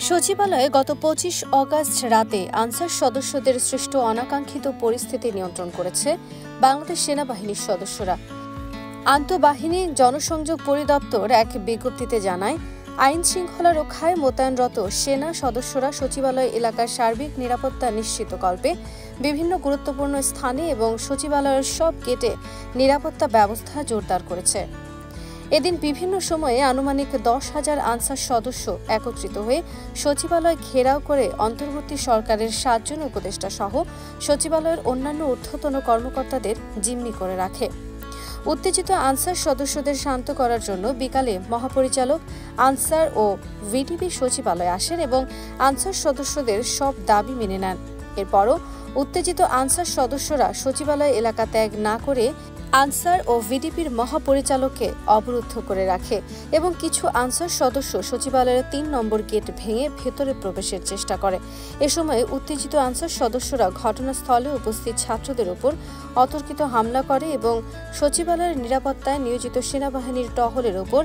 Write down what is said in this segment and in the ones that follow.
সচিবালয়ে গত ২৫ অগাস্ট রাতে আনসার সদস্যদের সৃষ্ট অনাকাঙ্ক্ষিত পরিস্থিতি নিয়ন্ত্রণ করেছে বাংলাদেশ সেনাবাহিনীর সদস্যরা। আন্তঃবাহিনী জনসংযোগ পরিদপ্তর এক বিজ্ঞপ্তিতে জানায়, আইন শৃঙ্খলা রক্ষায় মোতায়েনরত সেনা সদস্যরা সচিবালয় এলাকার সার্বিক নিরাপত্তা নিশ্চিতকল্পে বিভিন্ন গুরুত্বপূর্ণ স্থানে এবং সচিবালয়ের সব গেটে নিরাপত্তা ব্যবস্থা জোরদার করেছে। এদিন বিভিন্ন সময়ে আনুমানিক ১০,০০০ আনসার সদস্য একত্রিত হয়ে সচিবালয় ঘেরাও করে অন্তর্বর্তী সরকারের ৭ জন উপদেষ্টা সহ সচিবালয়ের অন্যান্য ঊর্ধ্বতন কর্মকর্তাদের জিম্মি করে রাখে। উত্তেজিত আনসার সদস্যদের শান্ত করার জন্য বিকালে মহাপরিচালক আনসার ও ভিডিপি সচিবালয়ে আসেন এবং আনসার সদস্যদের সব দাবি মেনে নেন। এরপরও উত্তেজিত আনসার সদস্যরা সচিবালয় এলাকা ত্যাগ না করে আনসার ও ভিডিপির মহাপরিচালককে অবরুদ্ধ করে রাখে এবং কিছু আনসার সদস্য সচিবালয়ের ৩ নম্বর গেট ভেঙে ভেতরে প্রবেশের চেষ্টা করে। এ সময় উত্তেজিত আনসার সদস্যরা ঘটনাস্থলে উপস্থিত ছাত্রদের উপর অতর্কিত হামলা করে এবং সচিবালয়ের নিরাপত্তায় নিয়োজিত সেনাবাহিনীর টহলের উপর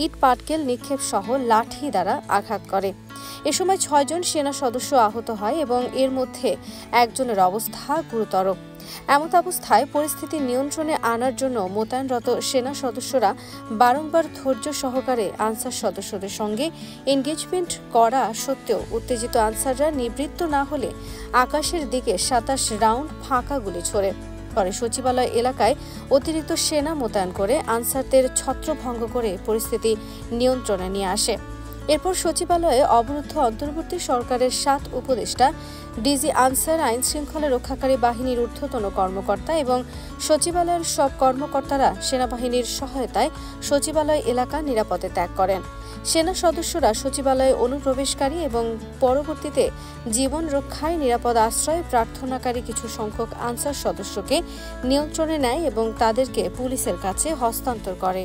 ইট পাটকেল নিক্ষেপ সহ লাঠি দ্বারা আঘাত করে। এ সময় ৬ জন সেনা সদস্য আহত হয় এবং এর মধ্যে একজনের অবস্থা গুরুতর। এমত অবস্থায় পরিস্থিতি নিয়ন্ত্রণে আনার জন্য মোতায়েনরত সেনা সদস্যরা বারংবার ধৈর্য সহকারে আনসার সদস্যদের সঙ্গে এনগেজমেন্ট করা সত্ত্বেও উত্তেজিত আনসাররা নিবৃত্ত না হলে আকাশের দিকে ২৭ রাউন্ড ফাঁকা গুলি ছোড়ে। পরে সচিবালয় এলাকায় অতিরিক্ত সেনা মোতায়েন করে আনসারদের ছত্রভঙ্গ করে পরিস্থিতি নিয়ন্ত্রণে নিয়ে আসে। এরপর সচিবালয়ে অবরুদ্ধ অন্তর্বর্তী সরকারের ৭ উপদেষ্টা, ডিজি আনসার, আইন শৃঙ্খলা রক্ষাকারী বাহিনীর ঊর্ধ্বতন কর্মকর্তা এবং সচিবালয়ের সব কর্মকর্তারা সেনাবাহিনীর সহায়তায় সচিবালয় এলাকা নিরাপদে ত্যাগ করেন। সেনা সদস্যরা সচিবালয়ে অনুপ্রবেশকারী এবং পরবর্তীতে জীবন রক্ষায় নিরাপদ আশ্রয় প্রার্থনাকারী কিছু সংখ্যক আনসার সদস্যকে নিয়ন্ত্রণে নেয় এবং তাদেরকে পুলিশের কাছে হস্তান্তর করে।